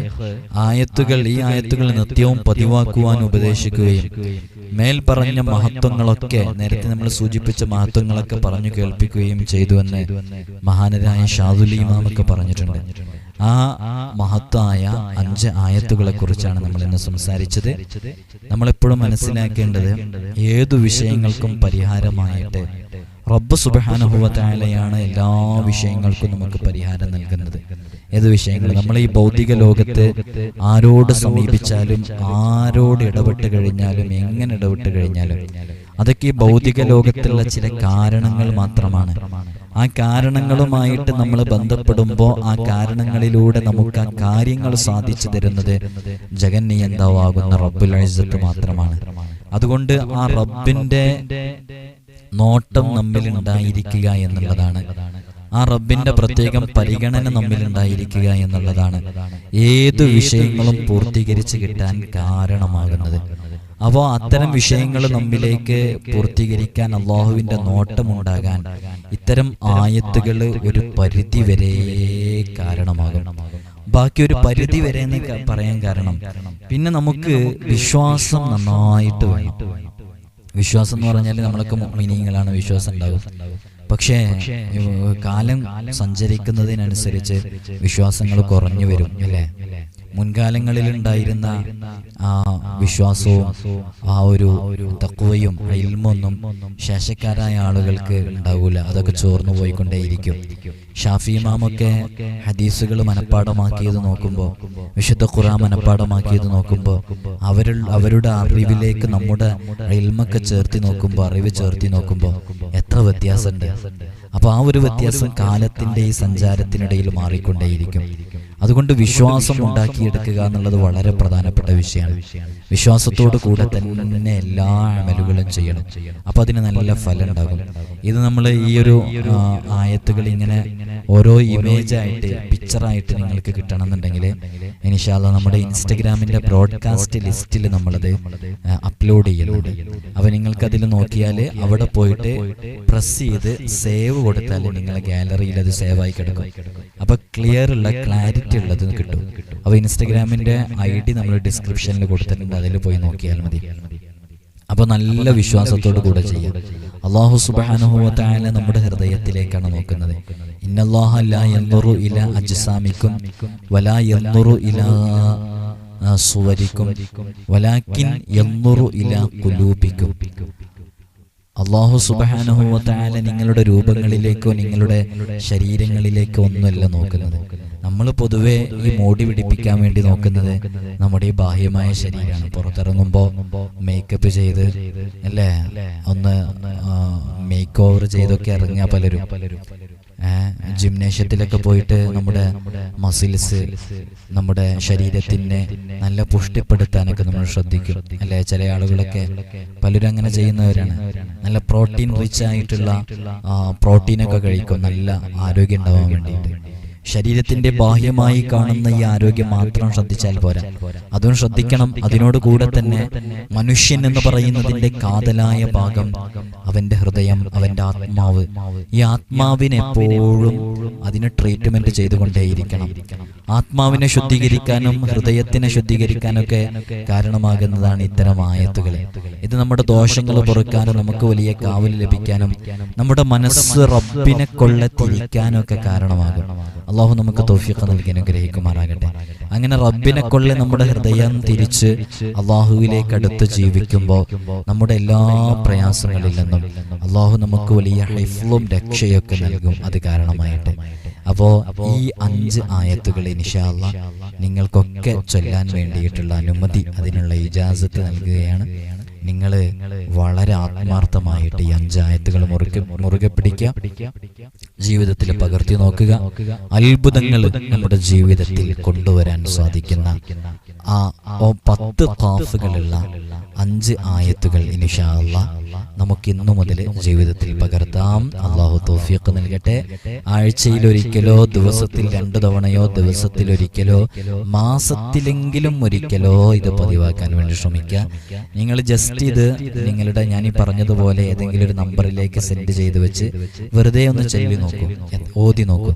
ഈ ആയത്തുകൾ നിത്യവും പതിവാക്കുവാൻ ഉപദേശിക്കുകയും മേൽ പറഞ്ഞ മഹത്വങ്ങളൊക്കെ, നേരത്തെ നമ്മൾ സൂചിപ്പിച്ച മഹത്വങ്ങളൊക്കെ പറഞ്ഞു കേൾപ്പിക്കുകയും ചെയ്തുവെന്ന് മഹാനരായ ഷാദുലി ഇമാമൊക്കെ പറഞ്ഞിട്ടുണ്ട്. ആ മഹത്തായ 5 ആയത്തുകളെ കുറിച്ചാണ് നമ്മൾ ഇന്ന് സംസാരിച്ചത്. നമ്മളെപ്പോഴും മനസ്സിലാക്കേണ്ടത് ഏതു വിഷയങ്ങൾക്കും പരിഹാരമായിട്ട് റബ്ബ് സുബ്ഹാനഹു വ തആലയാണ് എല്ലാ വിഷയങ്ങൾക്കും നമുക്ക് പരിഹാരം നൽകുന്നത്. ഏത് വിഷയങ്ങൾ നമ്മൾ ഈ ഭൗതിക ലോകത്ത് ആരോട് സമീപിച്ചാലും, ആരോട് ഇടപെട്ട് കഴിഞ്ഞാലും, എങ്ങനെ ഇടപെട്ട് കഴിഞ്ഞാലും അതൊക്കെ ഈ ഭൗതിക ലോകത്തുള്ള ചില കാരണങ്ങൾ മാത്രമാണ്. ആ കാരണങ്ങളുമായിട്ട് നമ്മൾ ബന്ധപ്പെടുമ്പോൾ ആ കാരണങ്ങളിലൂടെ നമുക്ക് ആ കാര്യങ്ങൾ സാധിച്ചു തരുന്നത് ജഗന്നിയന്താവാകുന്ന റബ്ബുൽ ഇസ്സത്ത് മാത്രമാണ്. അതുകൊണ്ട് ആ റബ്ബിന്റെ നോട്ടം നമ്മിൽ ഉണ്ടായിരിക്കുക എന്നുള്ളതാണ് ആ റബ്ബിന്റെ പ്രത്യേകം പരിഗണന നമ്മിലുണ്ടായിരിക്കുക എന്നുള്ളതാണ് ഏതു വിഷയങ്ങളും പൂർത്തീകരിച്ച് കിട്ടാൻ കാരണമാകുന്നത്. അപ്പോൾ അത്തരം വിഷയങ്ങൾ നമ്മിലേക്ക് പൂർത്തീകരിക്കാൻ അള്ളാഹുവിന്റെ നോട്ടമുണ്ടാകാൻ ഇത്തരം ആയത്തുകൾ ഒരു പരിധി വരെ കാരണമാകും. ബാക്കി ഒരു പരിധി വരെ എന്ന് പറയാൻ കാരണം പിന്നെ നമുക്ക് വിശ്വാസം നന്നായിട്ട് വേണം. വിശ്വാസം എന്ന് പറഞ്ഞാൽ നമ്മളൊക്കെ മുഅ്മിനീങ്ങളാണ്, വിശ്വാസം ഉണ്ടാകും. പക്ഷേ കാലം സഞ്ചരിക്കുന്നതിനനുസരിച്ച് വിശ്വാസങ്ങൾ കുറഞ്ഞു വരും അല്ലേ? മുൻകാലങ്ങളിൽ ഉണ്ടായിരുന്ന ആ വിശ്വാസവും ആ ഒരു തഖ്വയും ഇൽമൊന്നും ശേഷക്കാരായ ആളുകൾക്ക് ഉണ്ടാവൂല. അതൊക്കെ ചോർന്നു പോയിക്കൊണ്ടേയിരിക്കും. ഷാഫി ഇമാമൊക്കെ ഹദീസുകൾ മനഃപ്പാടമാക്കിയത് നോക്കുമ്പോൾ, വിശുദ്ധ ഖുർആൻ മനഃപ്പാടമാക്കിയത് നോക്കുമ്പോൾ, അവരുടെ അറിവിലേക്ക് നമ്മുടെ ഇൽമൊക്കെ ചേർത്തി നോക്കുമ്പോൾ, അറിവ് ചേർത്തി നോക്കുമ്പോൾ എത്ര വ്യത്യാസമുണ്ട്. അപ്പൊ ആ ഒരു വ്യത്യാസം കാലത്തിന്റെ ഈ സഞ്ചാരത്തിനിടയിൽ മാറിക്കൊണ്ടേയിരിക്കും. അതുകൊണ്ട് വിശ്വാസം ഉണ്ടാക്കിയെടുക്കുക എന്നുള്ളത് വളരെ പ്രധാനപ്പെട്ട വിഷയമാണ്. വിശ്വാസത്തോടു കൂടെ തന്നെ എല്ലാ അമലുകളും ചെയ്യണം. അപ്പൊ അതിന് നല്ല ഫലം ഉണ്ടാകും. ഇത് നമ്മൾ ഈ ഒരു ആയത്തുകൾ ഇങ്ങനെ ഓരോ ഇമേജായിട്ട്, പിക്ചറായിട്ട് നിങ്ങൾക്ക് കിട്ടണമെന്നുണ്ടെങ്കിൽ ഇൻഷാ അല്ലാഹ് നമ്മുടെ ഇൻസ്റ്റഗ്രാമിന്റെ ബ്രോഡ്കാസ്റ്റ് ലിസ്റ്റിൽ നമ്മളത് അപ്ലോഡ് ചെയ്യുന്നുണ്ട്. അപ്പൊ നിങ്ങൾക്കതിൽ നോക്കിയാൽ അവിടെ പോയിട്ട് പ്രസ് ചെയ്ത് സേവ് കൊടുത്താൽ നിങ്ങളെ ഗാലറിയിൽ അത് സേവ് ആയി കിടക്കും. അപ്പൊ ക്ലിയർ ഉള്ള, ക്ലാരിറ്റി ഉള്ളത് കിട്ടും. അപ്പൊ ഇൻസ്റ്റഗ്രാമിന്റെ ID നമ്മൾ ഡിസ്ക്രിപ്ഷനിൽ കൊടുത്തിട്ടുണ്ട്, അതിൽ പോയി നോക്കിയാൽ മതി. അപ്പൊ നല്ല വിശ്വാസത്തോടു കൂടെ ചെയ്യാം. അല്ലാഹു സുബ്ഹാനഹു വ തആല നമ്മുടെ ഹൃദയത്തിലേക്കാണ് നോക്കുന്നത്. ഇന്നല്ലാഹ ലാ യൻദുറു ഇലാ അജ്സാമിക്കും വലാ യൻദുറു ഇലാ സുവരിക്കും വലാകിൻ യൻദുറു ഇലാ ഖുലൂബിക്കും. അല്ലാഹു സുബ്ഹാനഹു വ തആല നിങ്ങളുടെ രൂപങ്ങളിലേക്കോ നിങ്ങളുടെ ശരീരങ്ങളിലേക്കോ ഒന്നുമല്ല നോക്കുന്നത്. നമ്മൾ പൊതുവെ ഈ മോടി പിടിപ്പിക്കാൻ വേണ്ടി നോക്കുന്നത് നമ്മുടെ ഈ ബാഹ്യമായ ശരീരമാണ്. പുറത്തിറങ്ങുമ്പോൾ മേക്കപ്പ് ചെയ്ത് അല്ലേ, ഒന്ന് മേക്ക് ഓവർ ചെയ്തൊക്കെ ഇറങ്ങിയ പലരും ജിംനേഷ്യത്തിലൊക്കെ പോയിട്ട് നമ്മുടെ മസിൽസ്, നമ്മുടെ ശരീരത്തിനെ നല്ല പുഷ്ടിപ്പെടുത്താനൊക്കെ നമ്മൾ ശ്രദ്ധിക്കും അല്ലെ? ചില ആളുകളൊക്കെ പലരും അങ്ങനെ ചെയ്യുന്നവരാണ്. നല്ല പ്രോട്ടീൻ റിച്ച് ആയിട്ടുള്ള പ്രോട്ടീനൊക്കെ കഴിക്കും, നല്ല ആരോഗ്യം ഉണ്ടാവാൻ വേണ്ടിയിട്ട്. ശരീരത്തിന്റെ ബാഹ്യമായി കാണുന്ന ഈ ആരോഗ്യം മാത്രം ശ്രദ്ധിച്ചാൽ പോരാ, അതും ശ്രദ്ധിക്കണം. അതിനോട് കൂടെ തന്നെ മനുഷ്യൻ എന്ന് പറയുന്നതിന്റെ കാതലായ ഭാഗം അവന്റെ ഹൃദയം, അവന്റെ ആത്മാവ്. ഈ ആത്മാവിനെ എപ്പോഴും അതിന് ട്രീറ്റ്മെന്റ് ചെയ്തുകൊണ്ടേയിരിക്കണം. ആത്മാവിനെ ശുദ്ധീകരിക്കാനും ഹൃദയത്തിനെ ശുദ്ധീകരിക്കാനൊക്കെ കാരണമാകുന്നതാണ് ഇത്തരം ആയത്തുകൾ. ഇത് നമ്മുടെ ദോഷങ്ങൾ പൊറുക്കാനും നമുക്ക് വലിയ കാവൽ ലഭിക്കാനും നമ്മുടെ മനസ്സ് റബ്ബിനെ കൊള്ളത്തിരിക്കാനും ഒക്കെ കാരണമാകും. അള്ളാഹു നമുക്ക് തൗഫീഖ് നൽകി അനുഗ്രഹിക്കുമാറാകട്ടെ. അങ്ങനെ റബ്ബിനെ കൊള്ളെ നമ്മുടെ ഹൃദയം തിരിച്ച് അള്ളാഹുവിലേക്ക് അടുത്ത് ജീവിക്കുമ്പോൾ നമ്മുടെ എല്ലാ പ്രയാസങ്ങളിൽ നിന്നും അള്ളാഹു നമുക്ക് വലിയ ഹിഫ്ളും രക്ഷയൊക്കെ നൽകും അത് കാരണമായിട്ട്. അപ്പോൾ ഈ 5 ആയത്തുകൾ ഇൻഷാ അല്ലാഹ് നിങ്ങൾക്കൊക്കെ ചൊല്ലാൻ വേണ്ടിയിട്ടുള്ള അനുമതി, അതിനുള്ള ഇജാസത്ത് നൽകുകയാണ്. നിങ്ങൾ വളരെ ആത്മാർത്ഥമായിട്ട് ഈ 5 ആയത്തുകൾ മുറുകെ പിടിക്കുക, ജീവിതത്തിൽ പകർത്തി നോക്കുക. അത്ഭുതങ്ങൾ നമ്മുടെ ജീവിതത്തിൽ കൊണ്ടുവരാൻ സാധിക്കുന്ന ആ 10 ഖാഫുകളുള്ള 5 ആയത്തുകൾ ഇൻഷാ അല്ലാഹ് നമുക്ക് ഇന്നു മുതൽ ജീവിതത്തിൽ പകർത്താം. അള്ളാഹു തൗഫീഖ് നൽകട്ടെ. ആഴ്ചയിലൊരിക്കലോ, ദിവസത്തിൽ 2 തവണയോ, ദിവസത്തിലൊരിക്കലോ, മാസത്തിലെങ്കിലും ഒരിക്കലോ ഇത് പതിവാക്കാൻ വേണ്ടി ശ്രമിക്കുക. നിങ്ങൾ ജസ്റ്റ് ഇത് നിങ്ങളുടെ, ഞാനീ പറഞ്ഞതുപോലെ ഏതെങ്കിലും ഒരു നമ്പറിലേക്ക് സെൻഡ് ചെയ്ത് വെച്ച് വെറുതെ ഒന്ന് ചൊല്ലി നോക്കൂ, ഓതി നോക്കൂ.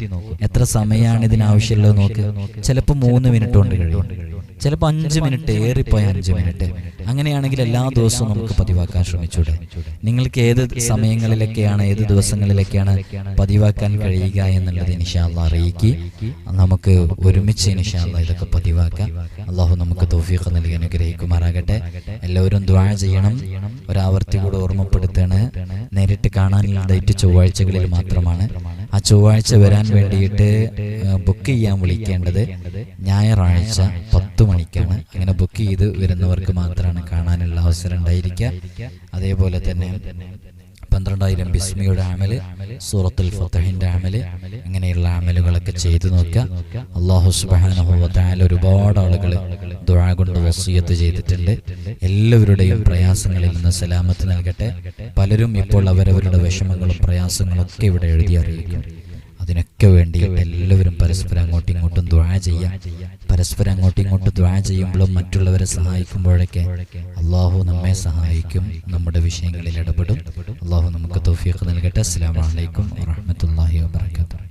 എത്ര സമയമാണ് ഇതിനാവശ്യമുള്ളത് നോക്ക്. ചിലപ്പോൾ 3 മിനിറ്റ് കൊണ്ട് കഴിയും, ചിലപ്പോൾ 5 മിനിറ്റ്, ഏറിപ്പോയ 5 മിനിറ്റ്. അങ്ങനെയാണെങ്കിൽ എല്ലാ ദിവസവും നമുക്ക് പതിവാക്കാൻ ശ്രമിച്ചൂടെ? നിങ്ങൾക്ക് ഏത് സമയങ്ങളിലൊക്കെയാണ്, ഏത് ദിവസങ്ങളിലൊക്കെയാണ് പതിവാക്കാൻ കഴിയുക എന്നുള്ളത് ഇൻഷാ അല്ലാഹ് അറിയിക്കി. നമുക്ക് ഒരുമിച്ച് ഇൻഷാ അല്ലാഹ് ഇതൊക്കെ പതിവാക്കാം. അള്ളാഹു നമുക്ക് തൗഫീഖ് നൽകി അനുഗ്രഹിക്കുമാറാകട്ടെ. എല്ലാവരും ദുആ ചെയ്യണം. ഒരാവർത്തി കൂടെ ഓർമ്മപ്പെടുത്താണ്, നേരിട്ട് കാണാനുള്ള ഡേറ്റ് ചൊവ്വാഴ്ചകളിൽ മാത്രമാണ്. ആ ചൊവ്വാഴ്ച വരാൻ വേണ്ടിയിട്ട് ബുക്ക് ചെയ്യാൻ വിളിക്കേണ്ടത് ഞായറാഴ്ച 10 മണിക്കാണ്. അങ്ങനെ ബുക്ക് ചെയ്ത് വരുന്നവർക്ക് മാത്രമാണ് കാണാനുള്ള അവസരം ഉണ്ടായിരിക്കുക. അതേപോലെ തന്നെ 12,000 ബിസ്മിയുടെ അമല്, സൂറത്തുൽ ഫത്ഹിന്റെ അമല്, ഇങ്ങനെയുള്ള അമലുകളൊക്കെ ചെയ്തു നോക്കുക. അല്ലാഹു സുബ്ഹാനഹു വ തആല ഒരുപാട് ആളുകൾ ദുആ കൊണ്ട് വസിയത്ത് ചെയ്തിട്ടുണ്ട്. എല്ലാവരുടെയും പ്രയാസങ്ങളിൽ നിന്ന് സലാമത്ത് നൽകട്ടെ. പലരും ഇപ്പോൾ അവരവരുടെ വിഷമങ്ങളും പ്രയാസങ്ങളും ഒക്കെ ഇവിടെ എഴുതി അറിയിക്കും. അതിനൊക്കെ വേണ്ടി എല്ലാവരും പരസ്പരം അങ്ങോട്ടും ഇങ്ങോട്ടും ദുആ ചെയ്യാം. പരസ്പരം അങ്ങോട്ടും ഇങ്ങോട്ടും ദുആ ചെയ്യുമ്പോഴും മറ്റുള്ളവരെ സഹായിക്കുമ്പോഴൊക്കെ അള്ളാഹു നമ്മെ സഹായിക്കും, നമ്മുടെ വിഷയങ്ങളിൽ ഇടപെടും. അള്ളാഹു നമുക്ക് തൗഫീഖ് നൽകട്ടെ. അസ്സലാമു അലൈക്കും വറഹ്മത്തുള്ളാഹി വബറകാതുഹു.